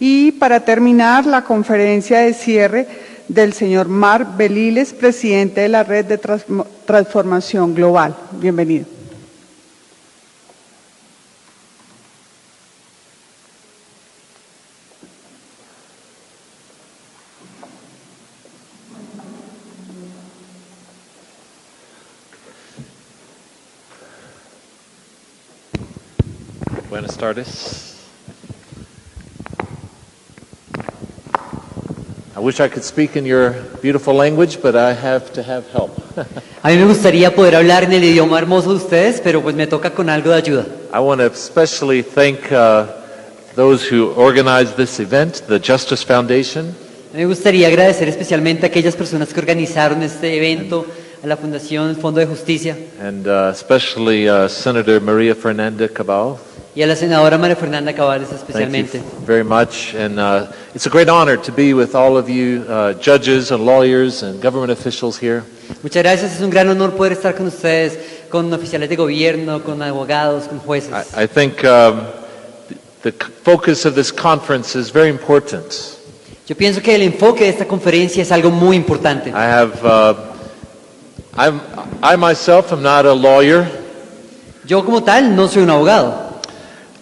Y para terminar, la conferencia de cierre del señor Marc Beliles, presidente de la Red de Transformación Global. Bienvenido. Buenas tardes. I wish I could speak in your beautiful language, but I have to have help. A mí me gustaría poder hablar en el idioma hermoso de ustedes, pero pues me toca con algo de ayuda. I want to especially thank those who organized this event, the Justice Foundation. Me gustaría agradecer especialmente a aquellas personas que organizaron este evento, a la Fundación Fondo de Justicia And especially Senator Maria Fernanda Cabal. y a la senadora María Fernanda Cabales Thank especialmente. you very much. And it's a great honor to be with all of you judges and lawyers and government officials here. Muchas gracias, es un gran honor poder estar con ustedes, con oficiales de gobierno, con abogados, con jueces. I think the focus of this conference is very important. Yo pienso que el enfoque de esta conferencia es algo muy importante. I myself am not a lawyer. Yo como tal no soy un abogado.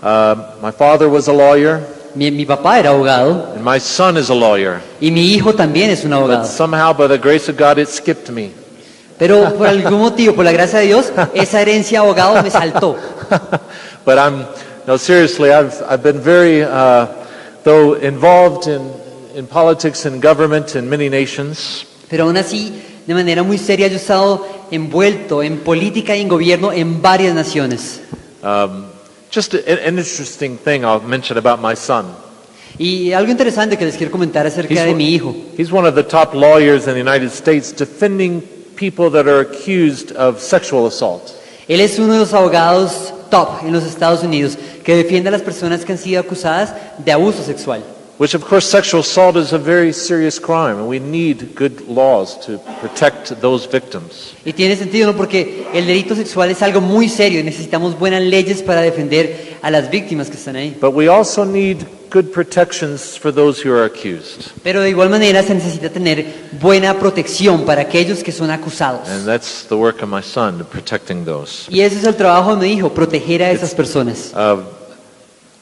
My father was a lawyer, Mi papá era abogado and my son is a lawyer. y mi hijo también es un But abogado. somehow, by the grace of God, it skipped me. Pero por algún motivo, por la gracia de Dios, esa herencia de abogado me saltó. But seriously, I've been very, though involved in politics and government in many nations. Pero aún así, de manera muy seria, yo he estado envuelto en política y en gobierno en varias naciones. Just an interesting thing I'll mention about my son. Y algo interesante que les quiero comentar acerca de mi hijo. He's one of the top lawyers in the United States defending people that are accused of sexual assault. Él es uno de los abogados top en los Estados Unidos que defiende a las personas que han sido acusadas de abuso sexual. Which, of course, sexual assault is a very serious crime, and we need good laws to protect those victims. Y tiene sentido, ¿no? Porque el delito sexual es algo muy serio y necesitamos buenas leyes para defender a las víctimas que están ahí. But we also need good protections for those who are accused. Pero de igual manera se necesita tener buena protección para aquellos que son acusados. And that's the work of my son, protecting those. Y ese es el trabajo de mi hijo, proteger a esas personas.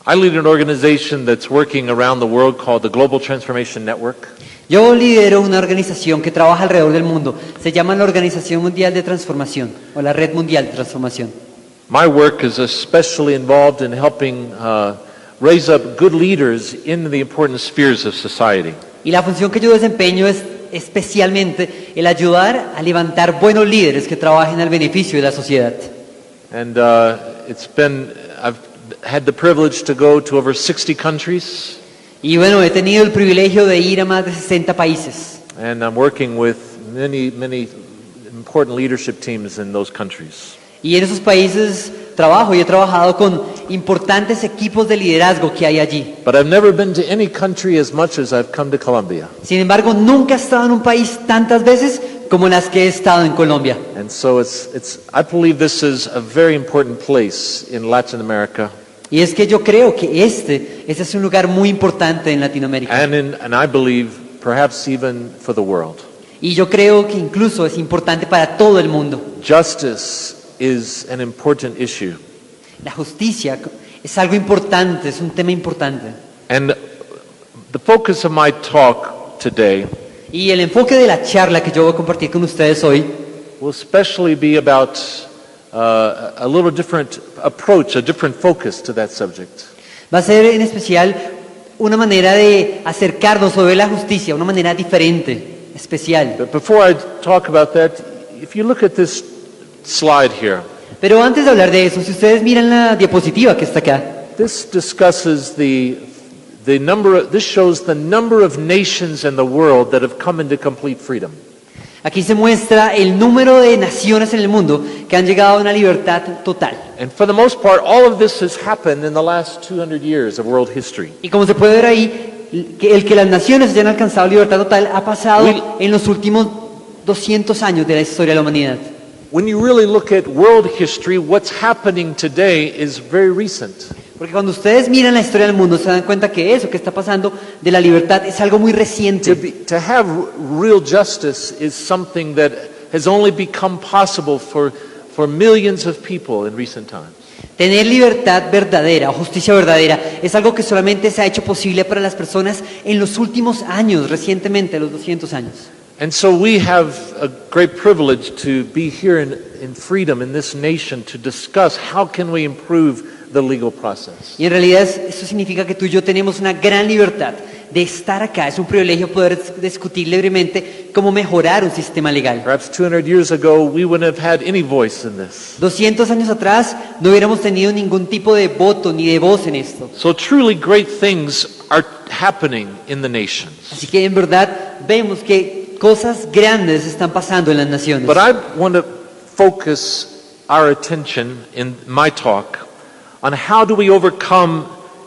I lead an organization that's working around the world called the Global Transformation Network. Yo lidero una organización que trabaja alrededor del mundo. Se llama la Organización Mundial de Transformación o la Red Mundial de Transformación. My work is especially involved in helping raise up good leaders in the important spheres of society. Y la función que yo desempeño es especialmente el ayudar a levantar buenos líderes que trabajen al beneficio de la sociedad. And I've had the privilege to go to over 60 countries. Y bueno, he tenido el privilegio de ir a más de 60 países. And I'm working with many important leadership teams in those countries. Y en esos países trabajo y he trabajado con importantes equipos de liderazgo que hay allí. But I've never been to any country as much as I've come to Colombia. Sin embargo, nunca he estado en un país tantas veces como las que he estado en Colombia. And so I believe this is a very important place in Latin America. Y es que yo creo que este es un lugar muy importante en Latinoamérica. And I believe perhaps even for the world. Y yo creo que incluso es importante para todo el mundo. Justice is an important issue. La justicia es algo importante, es un tema importante. And the focus of my talk today Y el enfoque de la charla que yo voy a compartir con ustedes hoy will especially be about a little different approach, a different focus to that subject. va a ser en especial una manera de acercarnos sobre la justicia, una manera diferente, especial. But before I talk about that, if you look at this slide here, Pero antes de hablar de eso, si ustedes miran la diapositiva que está acá, this discusses this shows the number of nations in the world that have come into complete freedom. aquí se muestra el número de naciones en el mundo que han llegado a una libertad total. And for the most part, all of this has happened in the last 200 years of world history. Y como se puede ver ahí, el que las naciones hayan alcanzado libertad total ha pasado en los últimos 200 años de la historia de la humanidad. When you really look at world history, what's happening today is very recent. Porque cuando ustedes miran la historia del mundo se dan cuenta que eso que está pasando de la libertad es algo muy reciente. To have real justice is something that has only become possible for millions of people in recent times. Tener libertad verdadera o justicia verdadera es algo que solamente se ha hecho posible para las personas en los últimos años, recientemente, los 200 años. And so we have a great privilege to be here in freedom in this nation to discuss how can we improve the legal process. Y en realidad eso significa que tú y yo tenemos una gran libertad de estar acá. Es un privilegio poder discutir libremente cómo mejorar un sistema legal. Perhaps 200 years ago we wouldn't have had any voice in this. 200 años atrás no hubiéramos tenido ningún tipo de voto ni de voz en esto. So truly great things are happening in the nations. Así que en verdad vemos que cosas grandes están pasando en las naciones. But I want to focus our attention in my talk on how do we overcome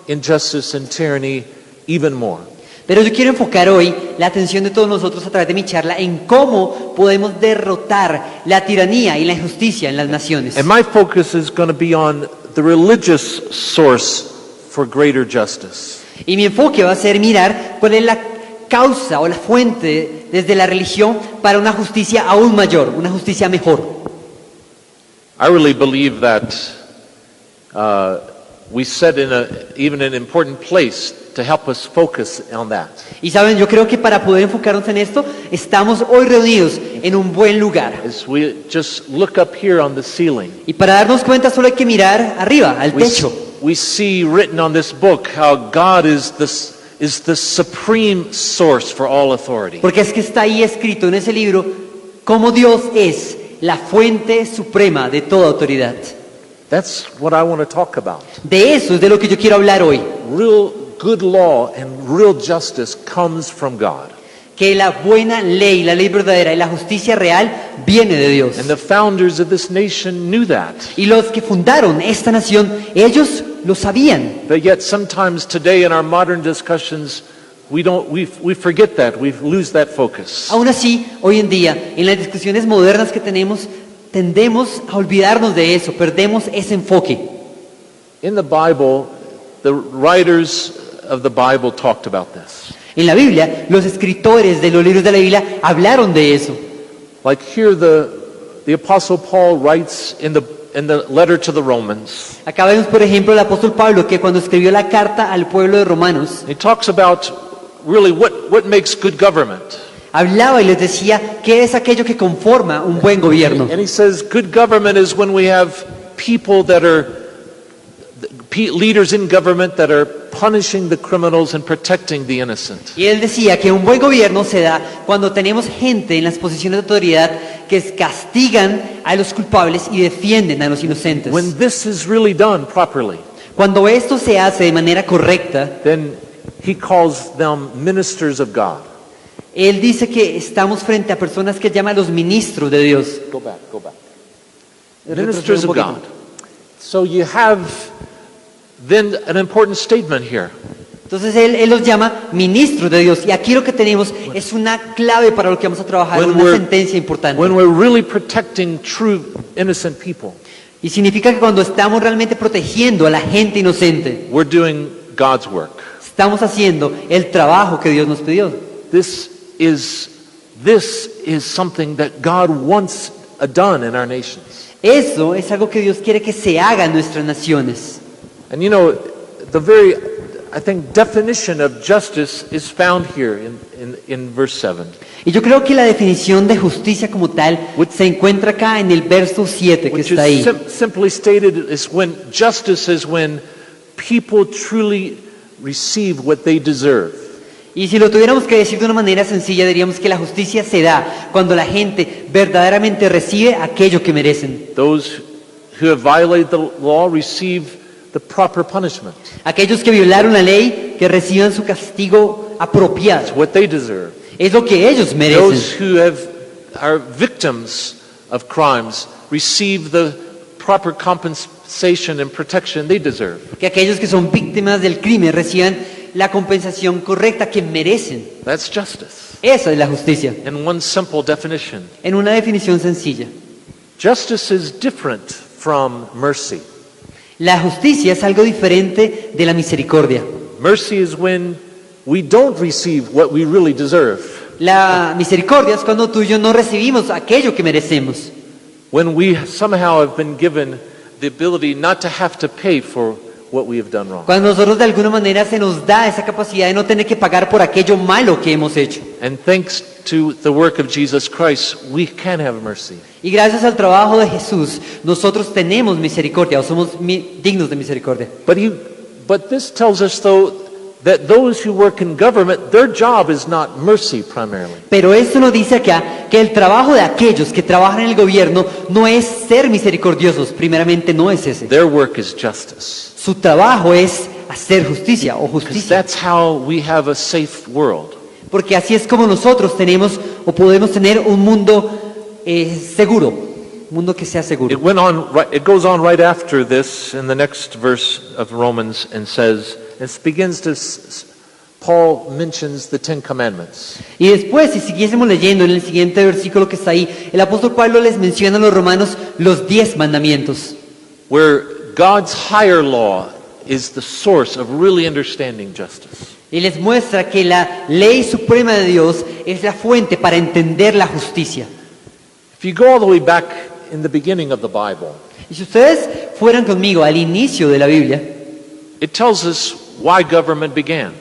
injustice and tyranny even more. Pero yo quiero enfocar hoy la atención de todos nosotros a través de mi charla en cómo podemos derrotar la tiranía y la injusticia en las naciones. And my focus is going to be on the religious source for greater justice. Y mi enfoque va a ser mirar cuál es la causa o la fuente desde la religión para una justicia aún mayor, una justicia mejor. I really believe that we set in even an important place to help us focus on that. Y saben, yo creo que para poder enfocarnos en esto, estamos hoy reunidos en un buen lugar. As we just look up here on the ceiling, Y para darnos cuenta solo hay que mirar arriba, al techo. we see written on this book how God is the supreme source for all authority. Porque es que está ahí escrito en ese libro cómo Dios es la fuente suprema de toda autoridad. That's what I want to talk about. De eso es de lo que yo quiero hablar hoy. Real good law and real justice comes from God. Que la buena ley, la ley verdadera y la justicia real viene de Dios. And the founders of this nation knew that. Y los que fundaron esta nación, ellos lo sabían. But yet sometimes today in our modern discussions we forget that. We lose that focus. Aún así, hoy en día, en las discusiones modernas que tenemos, tendemos a olvidarnos de eso, perdemos ese enfoque. In the Bible, the writers of the Bible talked about this. En la Biblia, los escritores de los libros de la Biblia hablaron de eso. Like here the Apostle Paul writes in the letter to the Romans. Acá vemos, por ejemplo, el apóstol Pablo que cuando escribió la carta al pueblo de Romanos, He talks about really what makes good government. hablaba y les decía qué es aquello que conforma un buen gobierno. And he says good government is when we have people that are leaders in government that are punishing the criminals and protecting the innocent. Y él decía que un buen gobierno se da cuando tenemos gente en las posiciones de autoridad que castigan a los culpables y defienden a los inocentes. When this is really done properly, Cuando esto se hace de manera correcta, then he calls them ministers of God. él dice que estamos frente a personas que llaman los ministros de Dios. Go back. Ministers of God. So you have then an important statement here. Entonces él los llama ministros de Dios. Y aquí lo que tenemos es una clave para lo que vamos a trabajar, una sentencia importante. When we're really protecting true innocent people, Y significa que cuando estamos realmente protegiendo a la gente inocente, we're doing God's work. estamos haciendo el trabajo que Dios nos pidió. This is something that God wants done in our nations. Eso es algo que Dios quiere que se haga en nuestras naciones. And you know, the very, I think, definition of justice is found here in verse 7. Y yo creo que la definición de justicia como tal se encuentra acá en el verso 7 que Which está ahí. is simply stated is when justice is when people truly receive what they deserve. Y si lo tuviéramos que decir de una manera sencilla, diríamos que la justicia se da cuando la gente verdaderamente recibe aquello que merecen. Those who have violated the law receive the proper punishment. Aquellos que violaron la ley, que reciban su castigo apropiado. It's what they deserve. Es lo que ellos merecen. Those who are victims of crimes receive the proper compensation and protection they deserve. Que aquellos que son víctimas del crimen reciban la compensación correcta que merecen. That's justice. Esa es la justicia, In one simple definition. en una definición sencilla. Justice is different from mercy. La justicia es algo diferente de la misericordia. Mercy is when we don't receive what we really deserve, La misericordia es cuando tú y yo no recibimos aquello que merecemos. when we somehow have been given the ability not to have to pay for what we have done wrong. Cuando nosotros de alguna manera se nos da esa capacidad de no tener que pagar por aquello malo que hemos hecho. And thanks to the work of Jesus Christ, we can have mercy. Y gracias al trabajo de Jesús, nosotros tenemos misericordia o somos dignos de misericordia. But this tells us, though, that those who work in government, their job is not mercy primarily. Pero esto nos dice acá que el trabajo de aquellos que trabajan en el gobierno no es ser misericordiosos, primeramente no es ese. Their work is justice. Su trabajo es hacer justicia o Because justicia. that's how we have a safe world. Porque así es como nosotros tenemos o podemos tener un mundo seguro, un mundo que sea seguro. It goes on right after this in the next verse of Romans and says, Paul mentions the Ten Commandments. Y después, si siguiésemos leyendo en el siguiente versículo que está ahí, el apóstol Pablo les menciona a los romanos los 10 mandamientos. Where God's higher law is the source of really understanding justice. Y les muestra que la ley suprema de Dios es la fuente para entender la justicia. If you go all the way back in the beginning of the Bible, Y si ustedes fueran conmigo al inicio de la Biblia, it tells us why government began.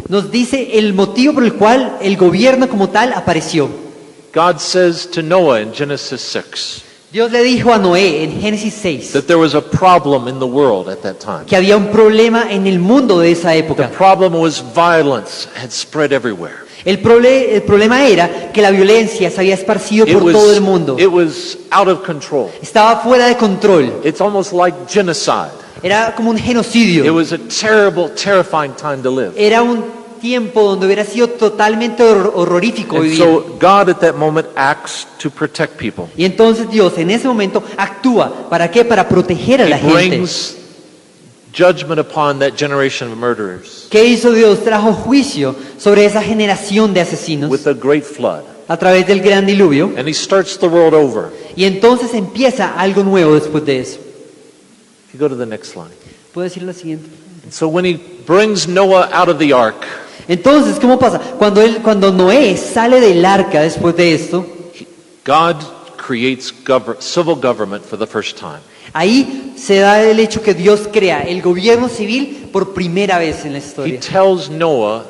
nos dice el motivo por el cual el gobierno como tal apareció. God says to Noah in Genesis 6 Dios le dijo a Noé en Génesis 6 that there was a problem in the world at that time. que había un problema en el mundo de esa The época. problem was violence had spread everywhere. El problema era que la violencia se había esparcido por todo el mundo. It was out of control. Estaba fuera de control. It's almost like genocide. Era como un It genocidio. was a terrible, terrifying time to live. Era un tiempo donde hubiera sido totalmente horrorífico And vivir. so God at that moment acts to protect people. Y entonces Dios en ese momento actúa. ¿Para qué? Para proteger a la He gente. brings judgment upon that generation of murderers ¿Qué hizo Dios? Trajo juicio sobre esa generación de asesinos with a great flood. a través del gran diluvio. And he starts the world over. Y entonces empieza algo nuevo después de eso. If you go to the next slide. ¿Puedo decir la siguiente? And so when he brings Noah out of the ark, Entonces, ¿cómo pasa? Cuando Noé sale del arca después de esto, God creates civil government for the first time. ahí se da el hecho que Dios crea el gobierno civil por primera vez en la He historia. tells Noah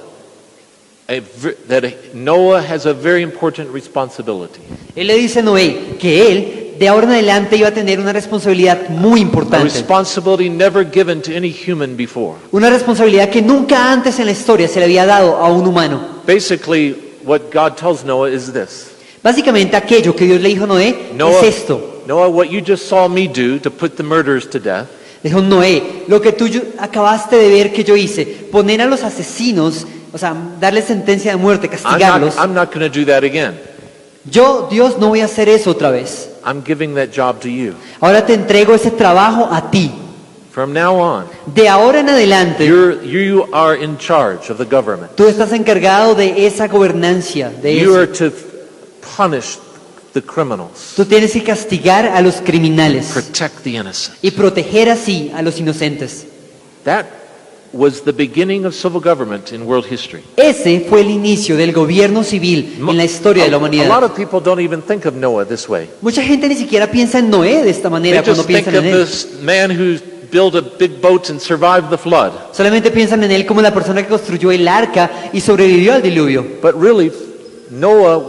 that Noah has a very important responsibility. Él le dice a Noé que él de ahora en adelante iba a tener una responsabilidad muy A importante. responsibility never given to any human before. Una responsabilidad que nunca antes en la historia se le había dado a un humano. Basically, what God tells Noah is this. Básicamente aquello que Dios le dijo a Noé Noah, es esto. Noah, what you just saw me do to put the murderers to death, Dijo Noé, lo que tú acabaste de ver que yo hice, poner a los asesinos, o sea, darles sentencia de muerte, castigarlos. I'm not going to do that again. Yo, Dios, no voy a hacer eso otra vez. I'm giving that job to you. Ahora te entrego ese trabajo a ti. From now on, De ahora en adelante, you are in charge of the government. tú estás encargado de esa gobernancia, de You are eso. to punish the criminals, Tú tienes que castigar a los criminales protect the innocent. y proteger así a los inocentes. That was the beginning of civil government in world history. Ese fue el inicio del gobierno civil en la historia de la A lot humanidad. of people don't even think of Noah this way. Mucha gente ni siquiera piensa en Noé de esta They manera cuando just think piensan of en él. this man who built a big boat and survived the flood. Solamente piensan en él como la persona que construyó el arca y sobrevivió al diluvio. But really, Noah,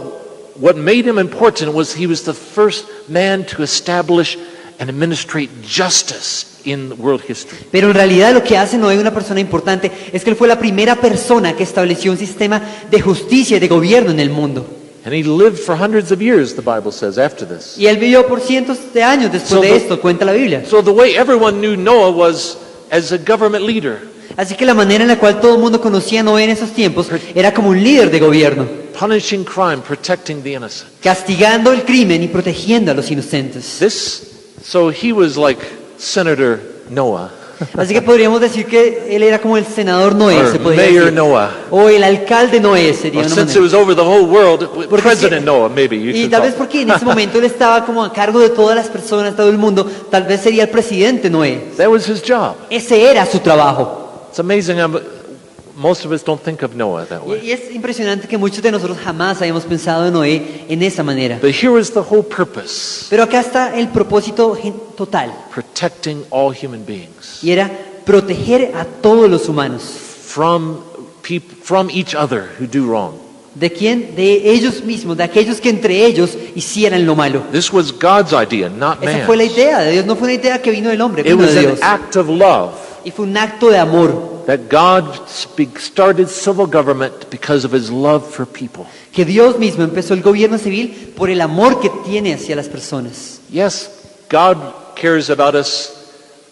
what made him important was he was the first man to establish and administrate justice in world history. Pero en realidad lo que hace Noé una persona importante es que él fue la primera persona que estableció un sistema de justicia y de gobierno en el mundo. And he lived for hundreds of years, the Bible says, after this. Y él vivió por cientos de años después So de the- esto, cuenta la Biblia. So the way everyone knew Noah was as a government leader, Así que la manera en la cual todo el mundo conocía a Noé en esos tiempos era como un líder de gobierno, punishing crime, protecting the innocent. castigando el crimen y protegiendo a los inocentes. So he was like Senator Noah. Así que podríamos decir que él era como el senador Noé, Or se podría Mayor decir. Noah. O el alcalde Noé sería Or una since it manera. was over the whole world, Porque President sí. Noah, maybe you Y could tal call vez porque en ese momento él estaba como a cargo de todas las personas, todo el mundo, tal vez sería el presidente Noé. That was his job. Ese era su trabajo. It's amazing how most of us don't think of Noah that way. Y es impresionante que muchos de nosotros jamás hayamos pensado en Noé en esa manera. But here is the whole purpose, Pero acá está el propósito total, protecting all human beings y era proteger a todos los humanos. from from each other who do wrong. ¿De quién? De ellos mismos, de aquellos que entre ellos hicieran lo malo. This was God's idea, not Esa fue la man's. idea de Dios, no fue una idea que vino del hombre, It vino was de an Dios. act of love Y fue un acto de amor, that God started civil government because of his love for people. que Dios mismo empezó el gobierno civil por el amor que tiene hacia las personas. Yes, God cares about us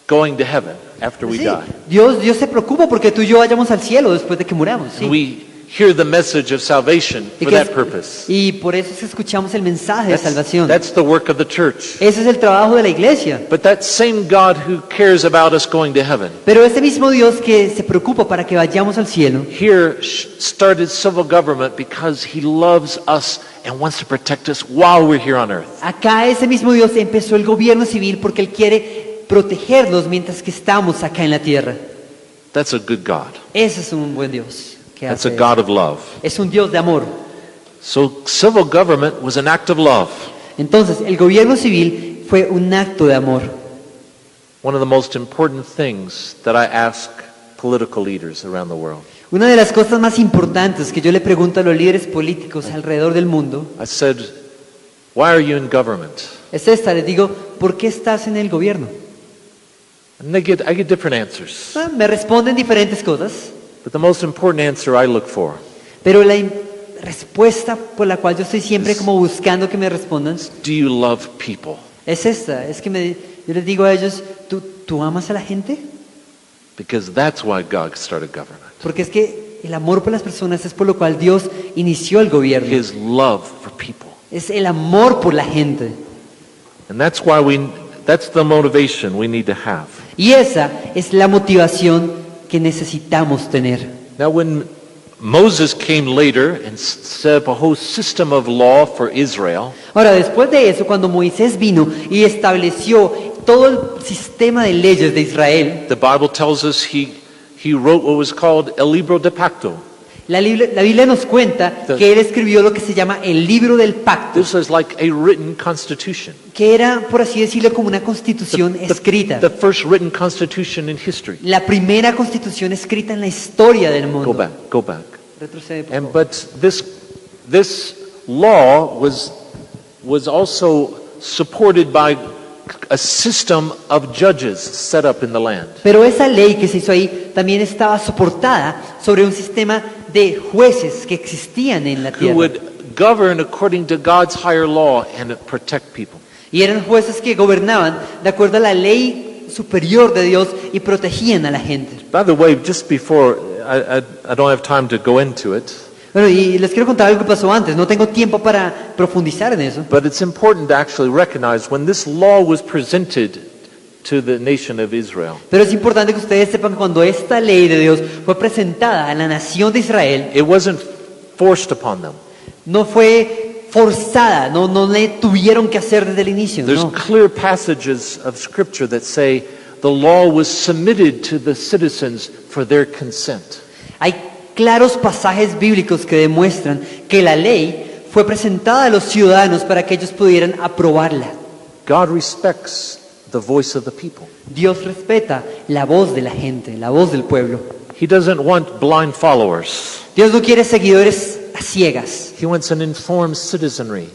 going to heaven after we Sí, die. Dios se preocupa porque tú y yo vayamos al cielo después de que muramos. Sí. We hear the message of salvation Y for que that es- purpose. y por eso es que escuchamos el mensaje de That's, salvación. that's the work of the church. Ese es el trabajo de la iglesia. But that same God who cares about us going to heaven Pero ese mismo Dios que se preocupa para que vayamos al cielo, here started civil government because he loves us and wants to protect us while we're here on earth. acá ese mismo Dios empezó el gobierno civil porque Él quiere protegernos mientras que estamos acá en la tierra. That's a good God. Ese es un buen Dios. Que That's a hace God eso. of love. Es un Dios de amor. So civil government was an act of love. Entonces, el gobierno civil fue un acto de amor. One of the most important things that I ask political leaders around the world. Una de las cosas más importantes que yo le pregunto a los líderes políticos alrededor del mundo I said, why are you in government? es esta. Les digo, ¿por qué estás en el gobierno? And I get different answers. Me responden diferentes cosas, But the most important answer I look for pero la respuesta por la cual yo estoy siempre como buscando que me respondan do you love people? es esta. Es que yo les digo a ellos, ¿tú amas a la gente? Because that's why God started government. Porque es que el amor por las personas es por lo cual Dios inició el gobierno. His love for people. Es el amor por la gente. And that's the motivation we need to have. Y esa es la motivación que necesitamos tener. Now when Moses came later and set up a whole system of law for Israel, Ahora, después de eso, cuando Moisés vino y estableció todo el sistema de leyes de Israel, the Bible tells us he wrote what was called El Libro de Pacto. la Biblia nos cuenta que él escribió lo que se llama el libro del pacto, This is like a written constitution. que era, por así decirlo, como una constitución escrita. The first written constitution in history. La primera constitución escrita en la historia del Go mundo. back, go back. Retrocede, por And favor. but this law was also supported by a system of judges set up in the land. Pero esa ley que se hizo ahí también estaba soportada sobre un sistema de jueces que existían en la Who tierra. would govern according to God's higher law and protect people. Y eran jueces que gobernaban de acuerdo a la ley superior de Dios y protegían a la gente. By the way, just before, I don't have time to go into it, Bueno, y les quiero contar algo que pasó antes. No tengo tiempo para profundizar en eso. but it's important to actually recognize when this law was presented to the nation of Israel, Pero es importante que ustedes sepan que cuando esta ley de Dios fue presentada a la nación de Israel, it wasn't forced upon them. no fue forzada, no le tuvieron que hacer desde el inicio. There's No. clear passages of scripture that say the law was submitted to the citizens for their consent. Hay claros pasajes bíblicos que demuestran que la ley fue presentada a los ciudadanos para que ellos pudieran aprobarla. God respects the voice of the people. Dios respeta la voz de la gente, la voz del pueblo. He doesn't want blind followers. Dios no quiere seguidores a ciegas. He wants an informed citizenry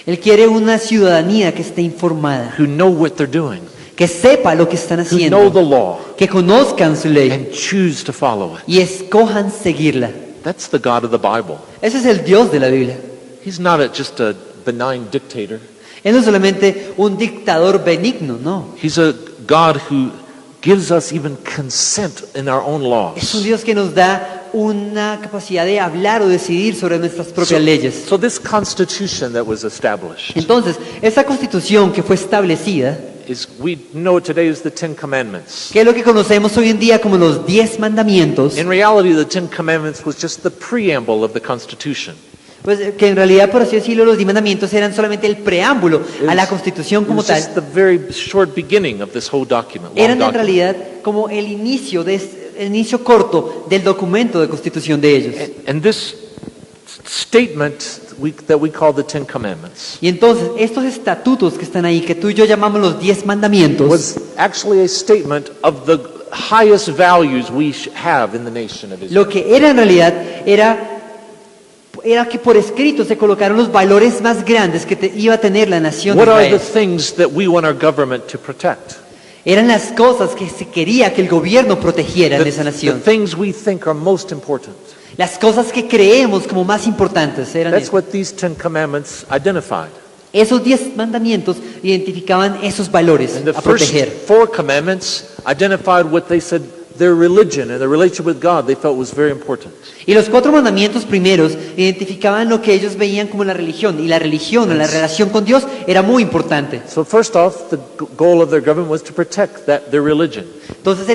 Él quiere una ciudadanía que esté informada, who know what they're doing, que sepa lo que están who know haciendo, the law que conozcan su ley and choose to follow it. y escojan seguirla. That's the God of the Bible. Ese es el Dios de la Biblia. He's not just a benign dictator. Él no es solamente un dictador benigno, no. He's a God who gives us even consent in our own Es un laws. Dios que nos da una capacidad de hablar o decidir sobre nuestras propias leyes. So this constitution that was established, Entonces, esa constitución que fue establecida, is we know today as the Ten Commandments. ¿Qué es lo que conocemos hoy en día como los 10 mandamientos? In reality, the Ten Commandments was just the preamble of the Constitution. Pues que en realidad, por así decirlo, los 10 mandamientos eran solamente el preámbulo a la Constitución It como was just tal. the very short beginning of this whole document. Long Eran en document. realidad como el inicio corto del documento de Constitución de ellos. And this statement that we call the Ten Commandments Y entonces, estos estatutos que están ahí, que tú y yo llamamos los 10 mandamientos, was actually a statement of the highest values we have in the nation of Israel. lo que era en realidad era que por escrito se colocaron los valores más grandes que iba a tener la nación de What are the Israel. things that we want our government to protect? Eran las cosas que se quería que el gobierno protegiera en esa The nación. things we think are most important. Las cosas que creemos como más importantes eran That's esas. what these Ten Commandments identified. Esos 10 mandamientos identificaban esos valores And the a first proteger. 4 commandments identified what they said their religion and their relationship with God they felt was very important. Y los 4 mandamientos primeros identificaban lo que ellos veían como la religión. Y la religión o la relación con Dios era muy importante. So first off, the goal of their government was to protect their religion. Entonces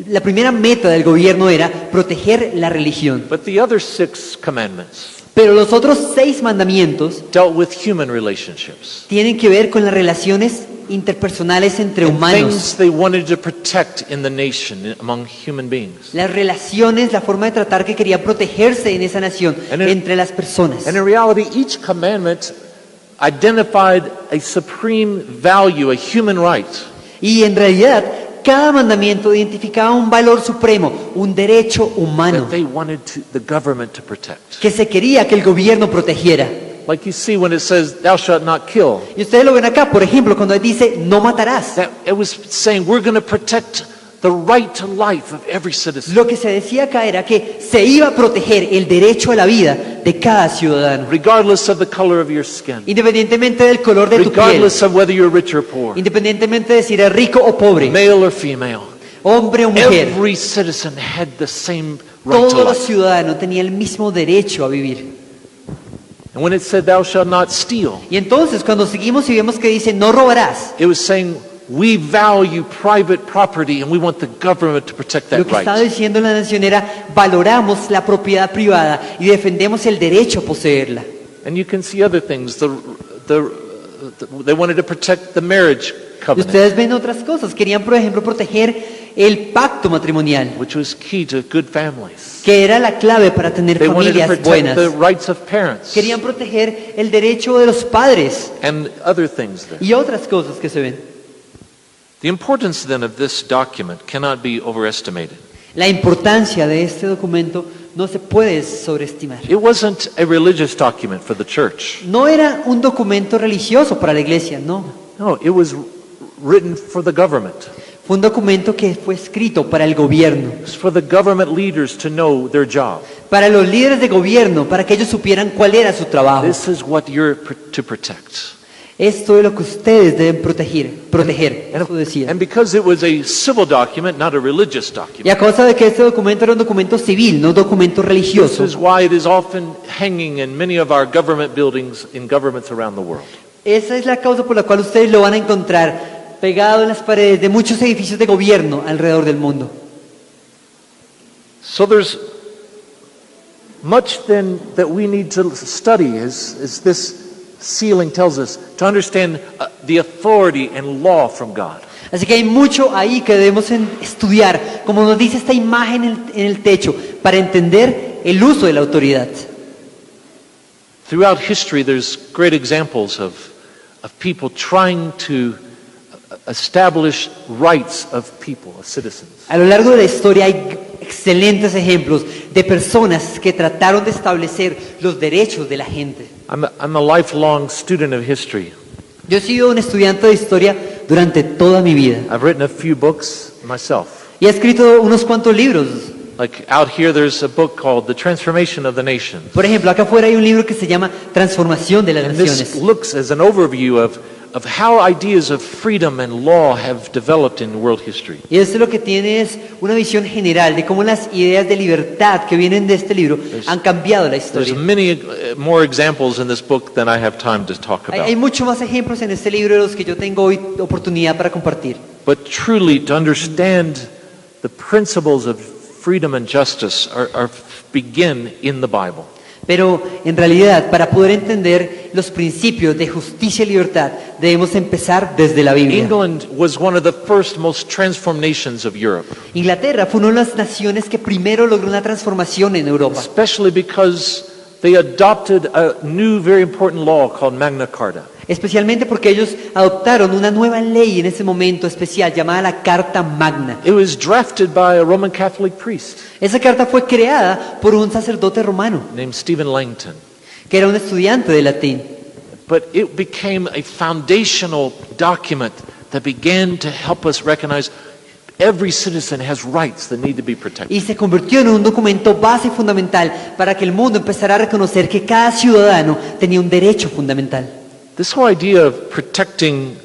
la primera meta del gobierno era proteger la religión. But the other 6 commandments Pero los otros 6 mandamientos dealt with human relationships. tienen que ver con las relaciones interpersonales entre And humanos. things they wanted to protect in the nation among human beings. Las relaciones, la forma de tratar que quería protegerse en esa nación, And in- entre las personas. And in reality, each commandment identified a supreme value, a human right. Y en realidad, cada mandamiento identificaba un valor supremo, un derecho humano, That they wanted the government to protect. que se quería que el gobierno protegiera. Like you see when it says, "Thou shalt not kill." Y ustedes lo ven acá, por ejemplo, cuando dice, no matarás. That it was saying we're going to protect the right to life of every citizen, Lo que se decía acá era que se iba a proteger el derecho a la vida de cada ciudadano, regardless of the color of your skin, independientemente del color de tu piel, regardless of whether you're rich or poor, independientemente de si eres rico o pobre, male or female. hombre o mujer. Every citizen had the same right to Todos los life. ciudadanos tenían el mismo derecho a vivir. And when it said, "Thou shalt not steal," Y entonces cuando seguimos y vemos que dice no robarás, it was saying we value private property and we want the government to protect lo that que estaba right. diciendo la nación era valoramos la propiedad privada y defendemos el derecho a poseerla. And you can see other things. They wanted to protect the marriage Y covenant, ustedes ven otras cosas, querían por ejemplo proteger el pacto matrimonial, which was key to good families. que era la clave para tener They wanted to familias protect buenas. the rights of parents Querían proteger el derecho de los padres and other things there. y otras cosas que se ven. The importance then of this document cannot be overestimated. La importancia de este documento no se puede sobreestimar. It wasn't a religious document for the church. No era un documento religioso para la iglesia, no. No, it was written for the government. Fue un documento que fue escrito para el gobierno, It was for the government leaders to know their job. para los líderes de gobierno, para que ellos supieran cuál era su trabajo. This is what you're to protect. Esto es lo que ustedes deben proteger, eso decía. And because it was a civil document, not a religious Y document, a causa de que este documento era un documento civil, no un documento this religioso, is why it is often hanging in many of our government buildings in governments around the world. esa es la causa por la cual ustedes lo van a encontrar pegado en las paredes de muchos edificios de gobierno alrededor del mundo. So there's much then that we need to study as this sealing tells us to understand the authority and law from God. Así que hay mucho ahí que debemos estudiar, como nos dice esta imagen en el techo, para entender el uso de la autoridad. Throughout history, there's great examples of people trying to establish rights of people, of citizens. A lo largo de la historia hay excelentes ejemplos de personas que trataron de establecer los derechos de la gente. I'm a lifelong student of history. Yo he sido un estudiante de historia durante toda mi vida I've written a few books myself. y he escrito unos cuantos libros. Like out here, there's a book called The Transformation of the Nations. Por ejemplo, acá afuera hay un libro que se llama Transformación de las And this Naciones. looks as an overview of of how ideas of freedom and law have developed in world history. Y esto lo que tiene es una visión general de cómo las ideas de libertad que vienen de este libro han cambiado la There's historia. many more examples in this book than I have time to talk Hay about. muchos más ejemplos en este libro de los que yo tengo hoy oportunidad para compartir. But truly, to understand the principles of freedom and justice begin in the Bible. Pero en realidad, para poder entender los principios de justicia y libertad, debemos empezar desde la Biblia. England was one of the first most transformed nations of Europe, Inglaterra fue una de las naciones que primero logró una transformación en Europa, especially because they adopted a new, very important law called Magna Carta. especialmente porque ellos adoptaron una nueva ley en ese momento especial llamada la Carta Magna. It was drafted by a Roman Catholic priest Esa carta fue creada por un sacerdote romano, named Stephen Langton. que era un estudiante de latín. But it became a foundational document that began to help us recognize every citizen has rights that need to be protected. Y se convirtió en un documento base fundamental para que el mundo empezara a reconocer que cada ciudadano tenía un derecho fundamental. This whole idea of protecting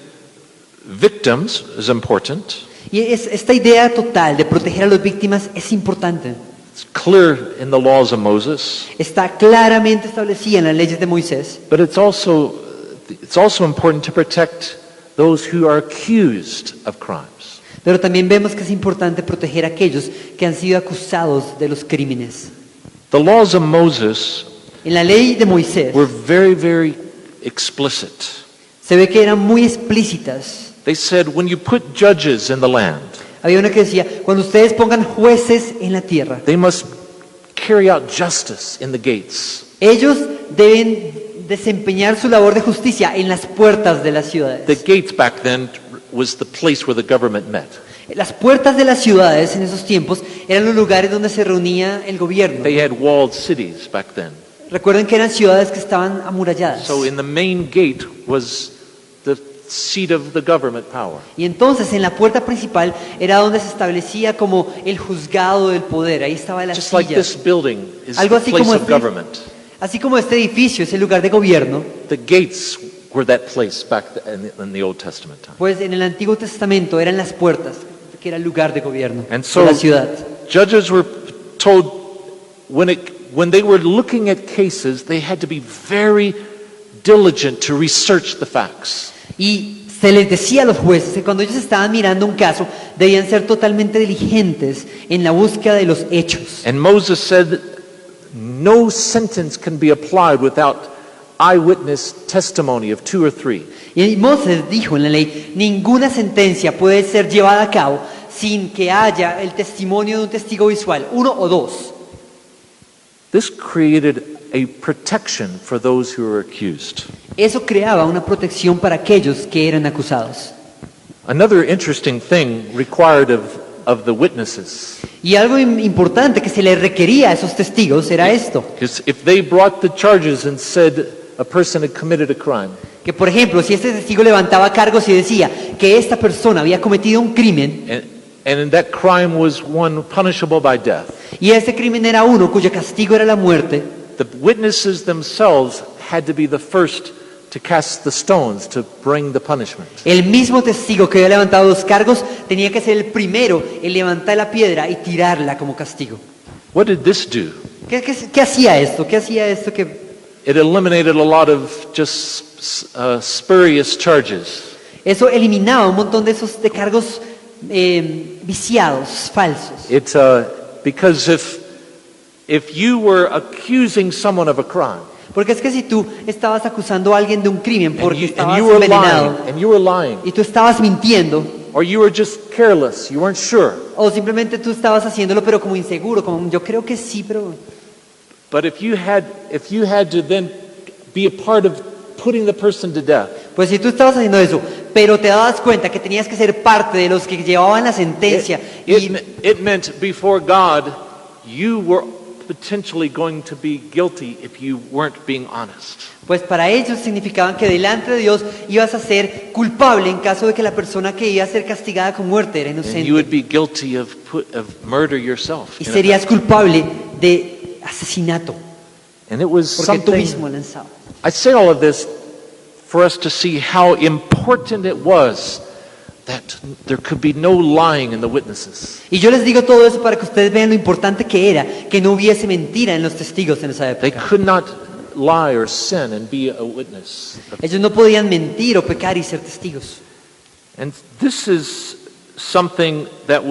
victims is important. Y esta idea total de proteger a las víctimas es importante. It's clear in the laws of Moses, Está claramente establecida en las leyes de Moisés, but it's also important to protect those who are accused of crimes. pero también vemos que es importante proteger a aquellos que han sido acusados de los crímenes. The laws of Moses En la ley de Moisés were very, very explicit. se ve que eran muy explícitas. They said, when you put judges in the land, Había una que decía, cuando ustedes pongan jueces en la tierra, they must carry out justice in the gates. ellos deben desempeñar su labor de justicia en las puertas de las The ciudades. gates back then was the place where the government met. Las puertas de las ciudades en esos tiempos eran los lugares donde se reunía el gobierno. They had walled cities back then. Recuerden que eran ciudades que estaban amuralladas. So in the main gate was the seat of the government power. Y entonces en la puerta principal era donde se establecía como el juzgado del poder. Ahí estaba la Just like silla. this building is Algo the así place como of government. Así como este edificio es el lugar de gobierno, The gates were that place back in the Old Testament time. pues en el Antiguo Testamento eran las puertas, que era el lugar de gobierno And de so la ciudad. judges were told when they were looking at cases, they had to be very diligent to research the facts. Y se les decía a los jueces que cuando ellos estaban mirando un caso, debían ser totalmente diligentes en la búsqueda de los hechos. And Moses said, no sentence can be applied without eyewitness testimony of 2 or 3. Y Moses dijo en la ley, ninguna sentencia puede ser llevada a cabo sin que haya el testimonio de un testigo visual, 1 o 2. This created a protection for those who were accused. Eso creaba una protección para aquellos que eran acusados. Another interesting thing required of the witnesses, Y algo importante que se le requería a esos testigos era esto, because if they brought the charges and said a person had committed a crime, que por ejemplo, si este testigo levantaba cargos y decía que esta persona había cometido un crimen, and that crime was one punishable by death, y ese crimen era uno cuyo castigo era la muerte, the witnesses themselves had to be the first to cast the stones to bring the punishment. el mismo testigo que había levantado los cargos tenía que ser el primero en levantar la piedra y tirarla como castigo. What did this do? ¿Qué hacía esto? ¿Qué hacía esto que It eliminated a lot of just spurious charges. eso eliminaba un montón de esos de cargos viciados, falsos? Because if you were accusing someone of a crime, Porque es que si tú estabas acusando a alguien de un crimen and porque you estabas were envenenado lying, and you were lying, y tú estabas mintiendo, or you were just careless, you weren't sure. o simplemente tú estabas haciéndolo pero como inseguro, como yo creo que sí, pero But if you had to then be a part of putting the person to death, pues si tú estabas haciendo eso, pero te dabas cuenta que tenías que ser parte de los que llevaban la sentencia it meant before God you were potentially going to be guilty if you weren't being honest. pues para ellos significaban que delante de Dios ibas a ser culpable en caso de que la persona que iba a ser castigada con muerte era And you inocente. would be guilty of murder yourself. Y in serías effect. culpable de asesinato, And it was porque tú something. mismo lanzabas. I say all of this for us to see how important it was that there could be no lying in the witnesses. Y yo les digo todo eso para que ustedes vean lo importante que era que no hubiese mentira en los testigos en esa They época. could not lie or sin and be a witness. Ellos no podían mentir o pecar y ser testigos. And this is something that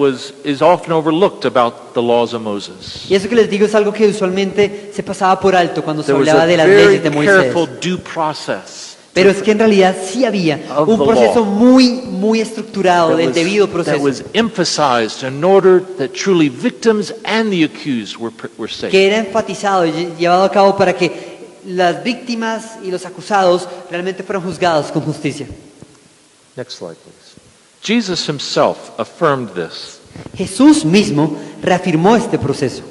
is often overlooked about the laws of Moses. Y eso que les digo es algo que usualmente se pasaba por alto cuando se There was hablaba a de las very leyes de Moisés. careful due process Pero es que en realidad sí había of un the proceso law muy estructurado del debido that proceso was emphasized in order that truly victims and the accused were safe. que era enfatizado y llevado a cabo para que las víctimas y los acusados realmente fueran juzgados con justicia. Next slide, please. Jesus himself affirmed this. Jesús mismo reafirmó este proceso.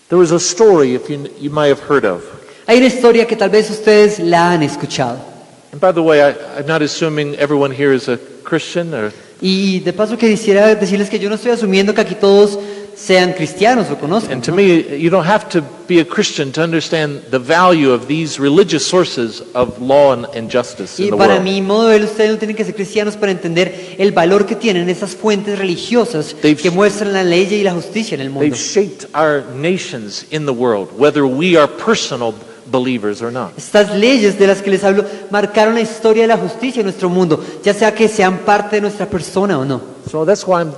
There was a story, if you might have heard of. Hay una historia que tal vez ustedes la han escuchado. And by the way, I'm not assuming everyone here is a Christian or Y de paso que quisiera decirles que yo no estoy asumiendo que aquí todos sean cristianos o conozcan. and to ¿no? me, you don't have to be a Christian to understand the value of these religious sources of law and justice in Y the para world. mi modo de ver, ustedes no tienen que ser cristianos para entender el valor que tienen esas fuentes religiosas They've- que muestran la ley y la justicia en el mundo. They've shaped our nations in the world, whether we are personal believers or not. Estas leyes de las que les hablo marcaron la historia de la justicia en nuestro mundo, ya sea que sean parte de nuestra persona o no. So that's why I'm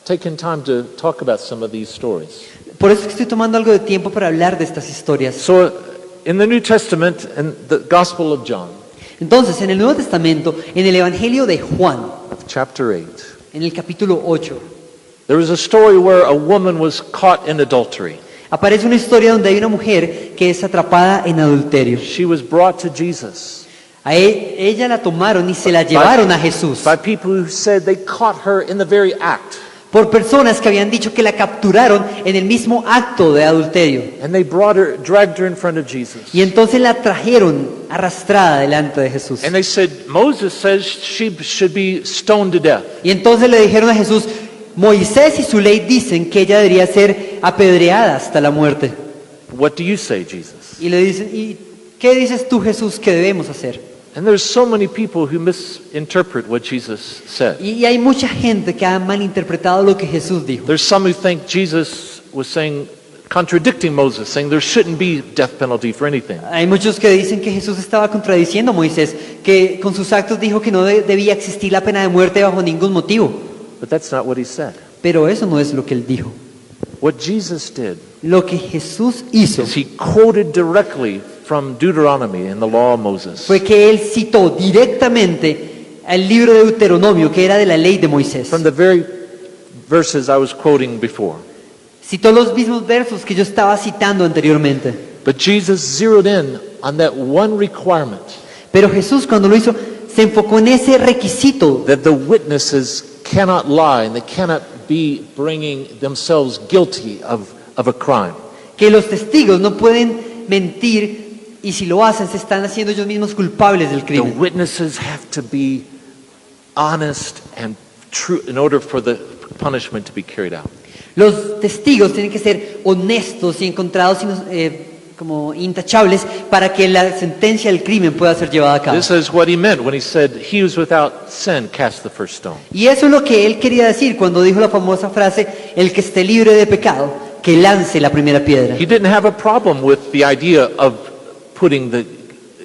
taking time to talk about some of these stories. Por eso es que estoy tomando algo de tiempo para hablar de estas historias. So in the New Testament and the Gospel of John, Entonces, en el Nuevo Testamento, en el Evangelio de Juan, chapter 8, en el capítulo 8, there was a story where a woman was caught in adultery. aparece una historia donde hay una mujer que es atrapada en adulterio. She was brought to Jesus Ella la tomaron y se la llevaron a Jesús by people who said they caught her in the very act. por personas que habían dicho que la capturaron en el mismo acto de adulterio. And they dragged her in front of Jesus. Y entonces la trajeron arrastrada delante de Jesús. And they said, Moses says she should be stoned to death. Y entonces le dijeron a Jesús, Moisés y su ley dicen que ella debería ser apedreada hasta la muerte. What do you say, Jesus? Y le dicen, ¿y qué dices tú, Jesús, que debemos hacer? And there's so many people who misinterpret what Jesus said. Y hay mucha gente que ha malinterpretado lo que Jesús dijo. There's some who think Jesus was saying, contradicting Moses, saying there shouldn't be death penalty for anything. Hay muchos que dicen que Jesús estaba contradiciendo a Moisés, que con sus actos dijo que no debía existir la pena de muerte bajo ningún motivo. But that's not what he said. Pero eso no es lo que él dijo. What Jesus did Lo que Jesús hizo is he quoted directly from Deuteronomy in the law of Moses. fue que él citó directamente al libro de Deuteronomio, que era de la ley de Moisés. From the very verses I was quoting before. Citó los mismos versos que yo estaba citando anteriormente. But Jesus zeroed in on that one requirement Pero Jesús, cuando lo hizo, se enfocó en ese requisito that the witnesses cannot lie and they cannot be bringing themselves guilty of a crime. que los testigos no pueden mentir y si lo hacen se están haciendo ellos mismos culpables del The crimen. witnesses have to be honest and true in order for the punishment to be carried out. Los testigos tienen que ser honestos y encontrados como intachables para que la sentencia del crimen pueda ser llevada a cabo. This is what he meant when he said, "He who's without sin cast the first stone." Y eso es lo que él quería decir cuando dijo la famosa frase, el que esté libre de pecado, que lance la primera piedra. He didn't have a problem with the idea of putting the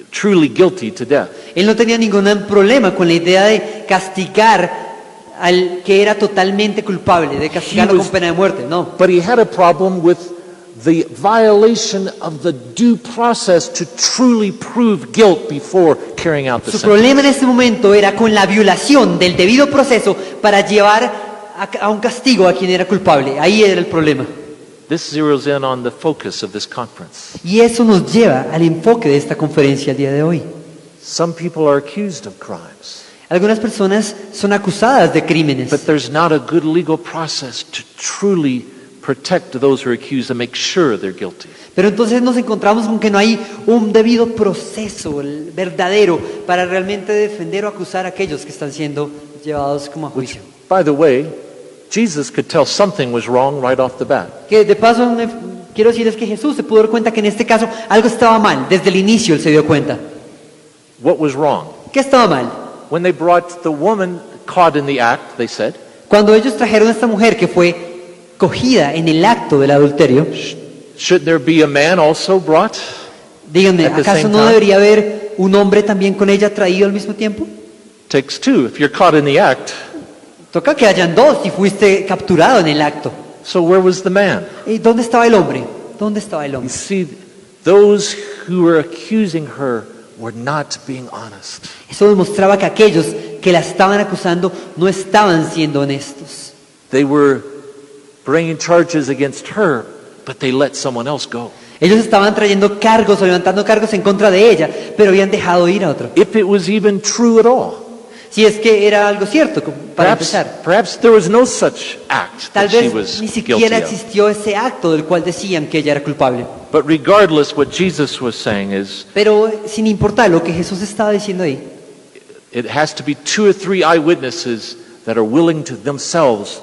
truly guilty to death. Él no tenía ningún problema con la idea de castigar al que era totalmente culpable, de castigarlo He was- con pena de muerte, no. But he had a problem with the violation of the due process to truly prove guilt before carrying out the Su sentence. problema en este momento era con la violación del debido proceso para llevar a un castigo a quien era culpable. Ahí era el problema. This zeroes in on the focus of this conference. Y eso nos lleva al enfoque de esta conferencia el día de hoy. Some people are accused of crimes, Algunas personas son acusadas de crímenes, but there's not a good legal process to truly protect those who are accused and make sure they're guilty. pero entonces nos encontramos con que no hay un debido proceso el verdadero para realmente defender o acusar a aquellos que están siendo llevados como a juicio. By the way, Jesus could tell something was wrong right off the bat. Que de paso quiero decirles que Jesús se pudo dar cuenta que en este caso algo estaba mal, desde el inicio él se dio cuenta. What was wrong? ¿Qué estaba mal? When they brought the woman caught in the act, they said, Cuando ellos trajeron a esta mujer que fue cogida en el acto del adulterio, should there be a man also brought? díganme, At the ¿acaso same no time? debería haber un hombre también con ella traído al mismo tiempo? Takes two. If you're caught in the act, Toca que hayan dos si fuiste capturado en el acto. so where was the man? ¿Y dónde estaba el hombre? ¿Dónde estaba el You hombre? see, those who were accusing her were not being honest. Eso demostraba que aquellos que la estaban acusando no estaban siendo honestos. They were bringing charges against her, but they let someone else go. Ellos estaban trayendo cargos o levantando cargos en contra de ella, pero habían dejado ir a otro. If it was even true at all. Si es que era algo cierto, como para empezar. Perhaps there was no such act Tal that she vez was ni guilty siquiera of. existió ese acto del cual decían que ella era culpable. But regardless, what Jesus was saying is, Pero sin importar lo que Jesús estaba diciendo ahí, it has to be 2 or 3 eyewitnesses that are willing to themselves,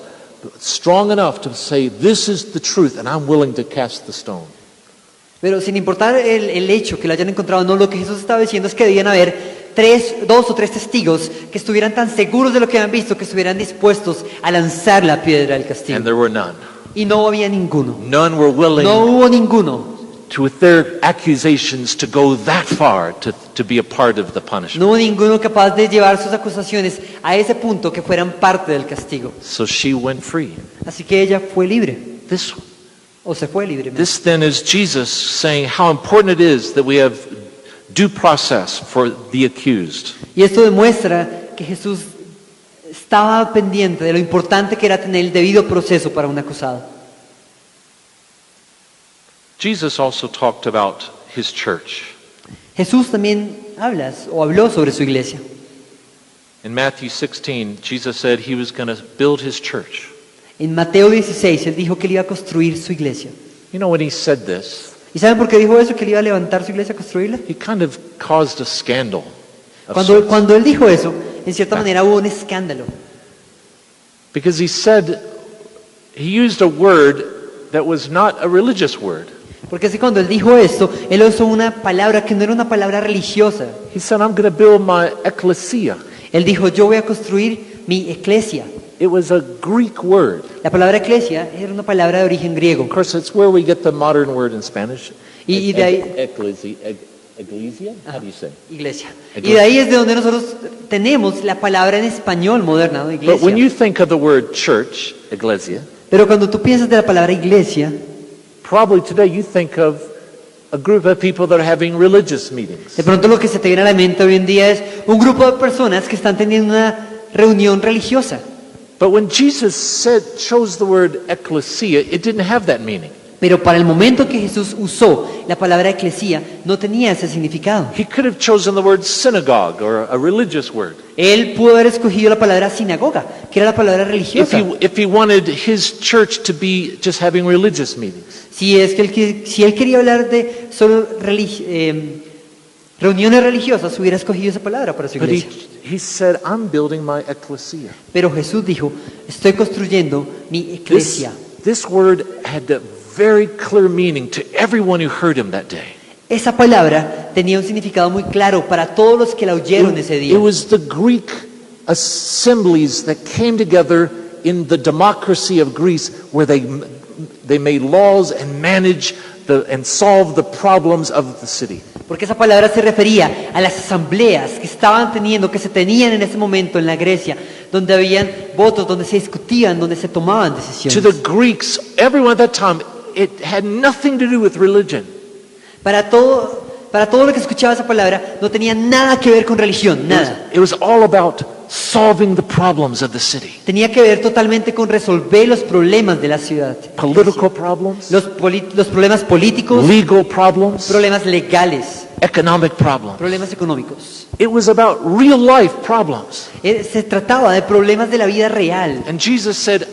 strong enough to say, this is the truth, and I'm willing to cast the stone. pero sin importar el hecho que la hayan encontrado, no, lo que Jesús estaba diciendo es que debían haber 2 o 3 testigos que estuvieran tan seguros de lo que habían visto que estuvieran dispuestos a lanzar la piedra del castigo. And there were none. Y no había ninguno. None were willing No hubo ninguno. to, with their accusations, to go that far to be a part of the punishment. No hubo ninguno capaz de llevar sus acusaciones a ese punto que fueran parte del castigo. So she went free. Así que ella fue libre, This, o se fue libre. this then is Jesus saying how important it is that we have due process for the accused. Y esto demuestra que Jesús estaba pendiente de lo importante que era tener el debido proceso para un acusado. Jesus also talked about his church. Jesús también habló sobre su iglesia. In Matthew 16, Jesus said he was going to build his church. En Mateo 16, él dijo que él iba a construir su iglesia. You know, when he said this, ¿Y saben por qué dijo eso? Que él iba a levantar su iglesia, a construirla. he kind of caused a scandal. of Cuando, sorts. cuando él dijo eso, en cierta manera hubo un escándalo. Because he said, he used a word that was not a religious word. Porque así cuando él dijo esto, él usó una palabra que no era una palabra religiosa. He said, I'm going to build my ecclesia. Él dijo, yo voy a construir mi iglesia. It was a Greek word. La palabra iglesia era una palabra de origen griego. Of course, it's where we get the modern word in Spanish. Y de ahí- Ecclesia? How do you say? Iglesia. Y Iglesia. de ahí es de donde nosotros tenemos la palabra en español moderna, ¿no? But when you Iglesia. think of the word church, iglesia, Pero cuando tú piensas de la palabra iglesia, probably today you think of a group of people that are having religious meetings. de pronto lo que se te viene a la mente hoy en día es un grupo de personas que están teniendo una reunión religiosa. But when Jesus chose the word ecclesia, it didn't have that meaning. Pero para el momento que Jesús usó la palabra eclesía, no tenía ese significado. He could have chosen the word synagogue or a religious word. Él pudo haber escogido la palabra sinagoga, que era la palabra religiosa. If he wanted his church to be just having religious meetings. Si él quería hablar de solo reuniones religiosas, hubiera escogido esa palabra para su But iglesia. he said, I'm building my ecclesia. Pero Jesús dijo, estoy construyendo mi iglesia. This word had a very clear meaning to everyone who heard him that day. Esa palabra tenía un significado muy claro para todos los que la oyeron ese día. It was the Greek assemblies that came together in the democracy of Greece where they made laws and managed and solved the problems of the city. Porque esa palabra se refería a las asambleas que se tenían en ese momento en la Grecia, donde habían votos, donde se discutían, donde se tomaban To decisiones. the Greeks, everyone at that time, it had nothing to do with religion. Para todo lo que escuchaba esa palabra, no tenía nada que ver con religión, nada. It was all about solving the problems of the city. Tenía que ver totalmente con resolver los problemas de la ciudad. Political problems, Los problemas políticos, legal problems, problemas legales, economic problems. problemas económicos. It was about real life problems. Se trataba de problemas de la vida real. And Jesus said,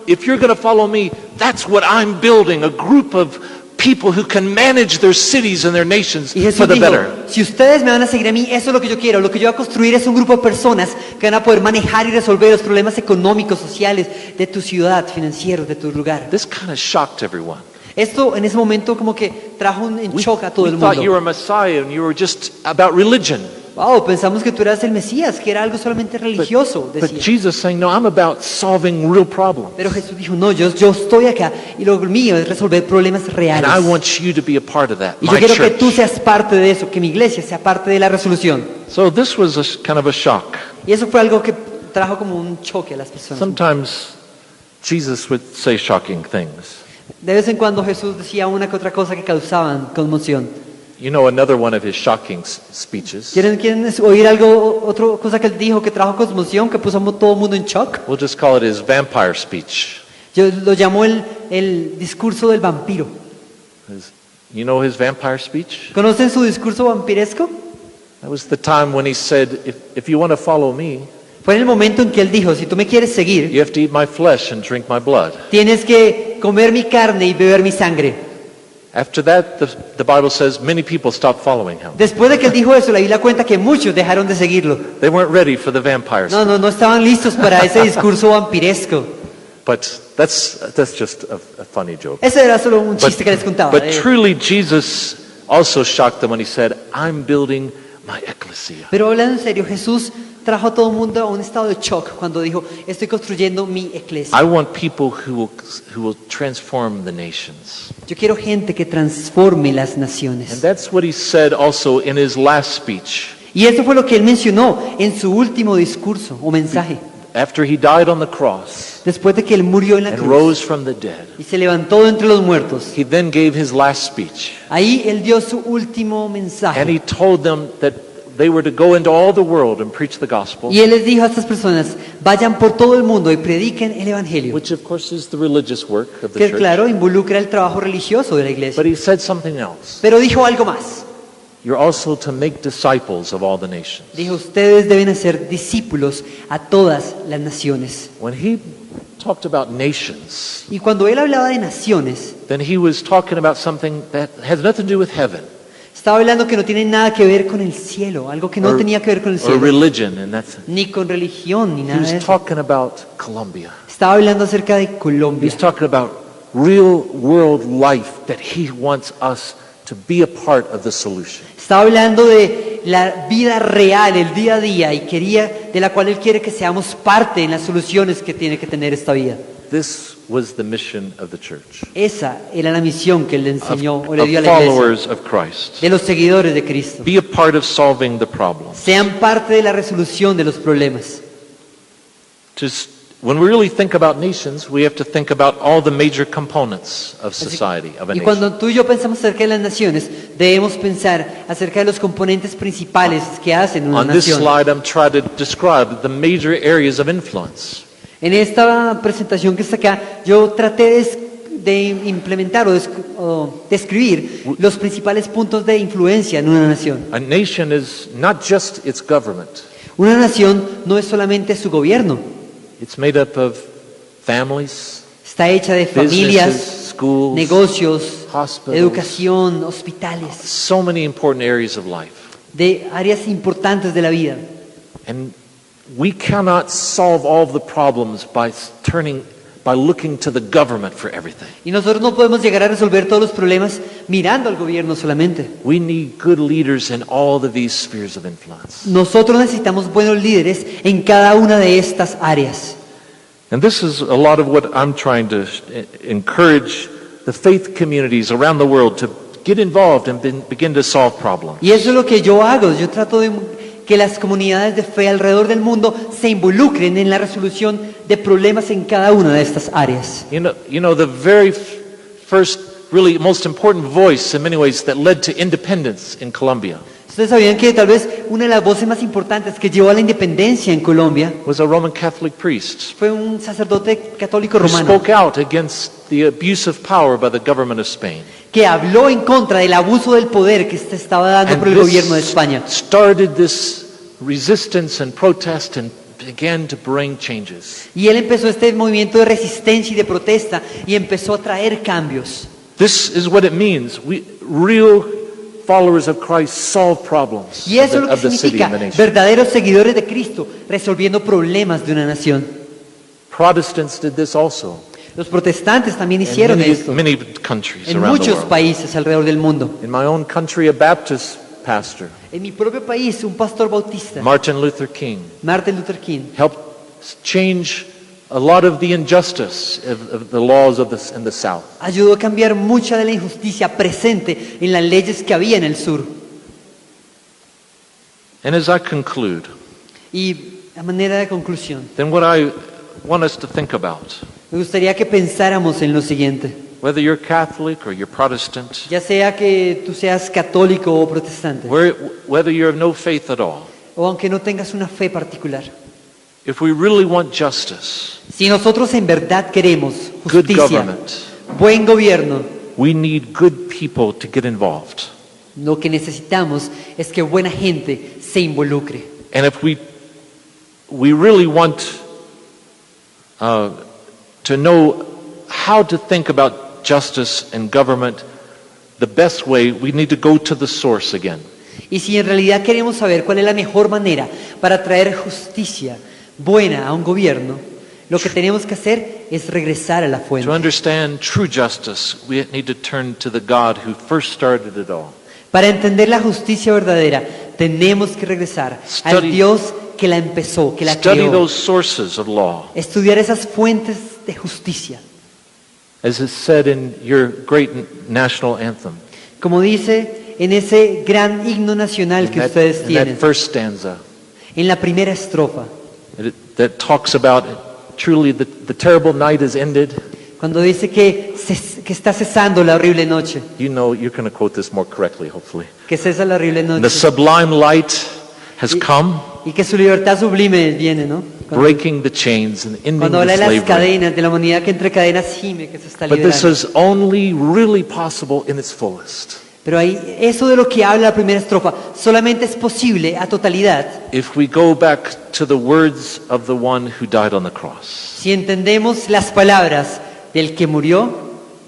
if you're going to follow me, that's what I'm building, a group of people who can manage their cities and their nations Y for Jesús the dijo, better. si ustedes me van a seguir a mí, eso es lo que yo quiero. Lo que yo voy a construir es un grupo de personas que van a poder manejar y resolver los problemas económicos, sociales de tu ciudad, financieros, de tu lugar. This kind of shocked everyone. Esto en ese momento como que trajo un shock a todo We el thought you mundo. were a Messiah and you were just about religion. Wow, pensamos que tú eras el Mesías, que era algo solamente religioso, But decía. Jesus saying, no, I'm about solving real problems. Pero Jesús dijo, no, yo estoy acá y lo mío es resolver problemas And reales. I want you to be a part of that, Y yo my quiero que church. tú seas parte de eso, que mi iglesia sea parte de la resolución. So this was kind of a shock. Y eso fue algo que trajo como un choque a las personas. Sometimes Jesus would say shocking things. De vez en cuando Jesús decía una que otra cosa que causaban conmoción. You know another one of his shocking speeches. ¿Quieren oír algo, otra cosa que él dijo que trajo conmoción, que puso a todo el mundo en shock? We'll just call it his vampire speech. Yo lo llamó el discurso del vampiro. You know his vampire speech? ¿Conocen su discurso vampiresco? That was the time when he said, if you want to follow me, Fue en el momento en que él dijo, si tú me quieres seguir, you have to eat my flesh and drink my blood. tienes que comer mi carne y beber mi sangre. After that, the Bible says many people stopped following him. Después de que él dijo eso, la Biblia cuenta que muchos dejaron de seguirlo. They weren't ready for the vampires. No estaban listos para ese discurso vampiresco. But that's just a funny joke. Ese era solo un chiste que les contaba. But truly, Jesus also shocked them when he said, I'm building my ecclesia. Pero hablando en serio, Jesús trajo a todo el mundo a un estado de shock cuando dijo, estoy construyendo mi iglesia. I want people who will transform the nations. Yo quiero gente que transforme las And naciones. that's what he said also in his last speech. Y eso fue lo que él mencionó en su último discurso o mensaje. After he died on the cross Después de que él murió en la and cruz rose from the dead, y se levantó de entre los muertos, he then gave his last speech. ahí él dio su último And mensaje. he told them that they were to go into all the world and preach the gospel, Y él les dijo a estas personas, vayan por todo el mundo y prediquen el evangelio. which of course is the religious work of the Que church. claro, involucra el trabajo religioso de la iglesia. But he said something else. Pero dijo algo más. You're also to make disciples of all the nations. Dijo, ustedes deben hacer discípulos a todas las naciones. When he talked about nations, Y cuando él hablaba de naciones, then he was talking about something that has nothing to do with heaven estaba hablando que no tiene nada que ver con el cielo, algo que no or, tenía que ver con el or cielo, religion, and that's ni con religión, ni he nada de was eso. talking about Colombia. Estaba hablando acerca de Colombia. He's talking about real world life that he wants us to be a part of the solution. Estaba hablando de la vida real, el día a día, y de la cual él quiere que seamos parte en las soluciones que tiene que tener esta vida. This was the mission of the church, Esa era la misión que él le enseñó o le of dio a la iglesia, followers of Christ. de los seguidores de Cristo. Be a part of solving the problem. Sean parte de la resolución de los problemas. Just when we really think about nations, we have to think about all the major components of society, of a Y nation. cuando tú y yo pensamos acerca de las naciones, debemos pensar acerca de los componentes principales que hacen una On this nación. slide, I'm trying to describe the major areas of influence. En esta presentación que está acá, yo traté de implementar o describir los principales puntos de influencia en una nación. A nation is not just its government. Una nación no es solamente su gobierno, It's made up of families, está hecha de businesses, familias, schools, negocios, hospitals, educación, hospitales, so many important areas of life. de áreas importantes de la vida. And we cannot solve all of the problems by looking to the government for everything. Y nosotros no podemos llegar a resolver todos los problemas mirando al gobierno solamente. We need good leaders in all of these spheres of influence. Nosotros necesitamos buenos líderes en cada una de estas áreas. And this is a lot of what I'm trying to encourage the faith communities around the world to get involved and begin to solve problems. Y eso es lo que yo hago. Yo trato de que las comunidades de fe alrededor del mundo se involucren en la resolución de problemas en cada una de estas áreas. You know the very first, really most important voice in many ways that led to independence in Colombia Ustedes sabían que tal vez una de las voces más importantes que llevó a la independencia en Colombia was a Roman Catholic priest fue un sacerdote católico who romano spoke out against the abuse of power by the government of Spain. que habló en contra del abuso del poder que se estaba dando And por el this gobierno de España. started this resistance and protest and began to bring changes. Y él empezó este movimiento de resistencia y de protesta y empezó a traer cambios. This is what it means. Real followers of Christ solve problems Y eso es lo que of the city significa and the nation. verdaderos seguidores de Cristo resolviendo problemas de una nación. Protestants did this also. Los protestantes también in hicieron esto many countries en around the muchos world. países alrededor del mundo. In my own country, a Baptist pastor, En mi propio país, un pastor bautista, Martin Luther King, Martin Luther King, helped change a lot of the injustice of the laws in the South. ayudó a cambiar mucha de la injusticia presente en las leyes que había en el sur. And as I conclude, Y a manera de conclusión, then what I want us to think about, me gustaría que pensáramos en lo siguiente. whether you're Catholic or you're Protestant, Ya sea que tú seas católico o protestante, whether you're of no faith at all, o aunque no tengas una fe particular, if we really want justice, si nosotros en verdad queremos good justicia, government, buen gobierno, we need good people to get involved. lo que necesitamos es que buena gente se involucre. And if we really want to know how to think about justice and government the best way, we need to go to the source again. Y si en realidad queremos saber cuál es la mejor manera para traer justicia buena a un gobierno, lo que tenemos que hacer es regresar a la To fuente. understand true justice, we need to turn to the God who first started it all. Para entender la justicia verdadera, tenemos que regresar al Study- Dios que la empezó, que la Study creó. those sources of law. Estudiar esas fuentes de justicia. As is said in your great national anthem, Como dice en ese gran himno nacional que ustedes in that tienen, first stanza, en la primera estrofa, that talks about truly the terrible night is ended. cuando dice que está cesando la horrible noche, You know, you're going to quote this more correctly, hopefully. que cesa la horrible The noche sublime light has come, y que su libertad sublime viene, ¿no? breaking the chains and ending Cuando the habla de las slavery. cadenas, de la humanidad que entre cadenas gime, que se está But this liberando. is only really possible in its fullest Pero ahí, eso de lo que habla la primera estrofa solamente es posible a totalidad if we go back to the words of the one who died on the cross. si entendemos las palabras del que murió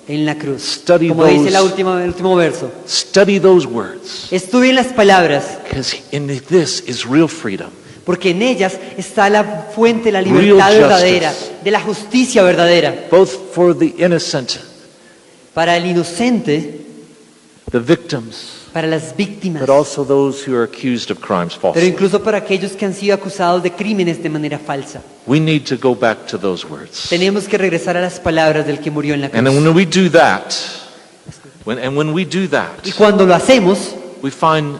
en la cruz. Study Como dice those- el último verso. Study those words, Estudien las palabras, because in this is real freedom. porque en ellas está la fuente, la Real libertad justice. verdadera, de la justicia verdadera. Both for the innocent, Para el inocente, the victims, para las víctimas, but also those who are accused of crimes pero falsely. incluso para aquellos que han sido acusados de crímenes de manera falsa. We need to go back to those words. Tenemos que regresar a las palabras del que murió en la cruz. And when we do that, when we do that, Y cuando lo hacemos, we find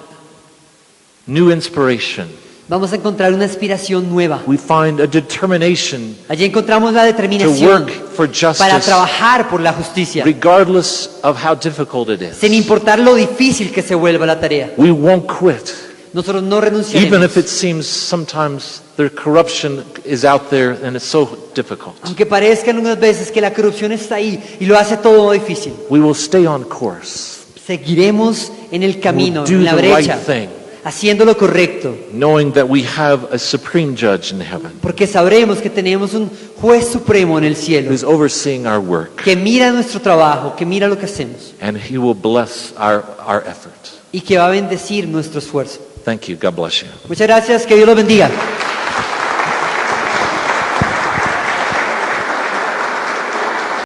new inspiration. vamos a encontrar una inspiración nueva. We find a determination Allí encontramos la to determinación work for para justice trabajar por la justicia, regardless of how difficult it sin is. importar lo difícil que se vuelva la tarea. We won't quit. Nosotros no Even renunciaremos. if it seems sometimes the corruption is out there and it's so difficult. Aunque parezca algunas veces que la corrupción está ahí y lo hace todo difícil. We will stay on course, Seguiremos en el camino, We'll do en la the brecha, right thing. haciendo lo correcto, knowing that we have a supreme judge in heaven porque sabremos que tenemos un juez supremo en el cielo who's overseeing our work, que mira nuestro trabajo, que mira lo que hacemos and he will bless our effort. y que va a bendecir nuestro esfuerzo. Thank you. God bless you. Muchas gracias, que Dios los bendiga.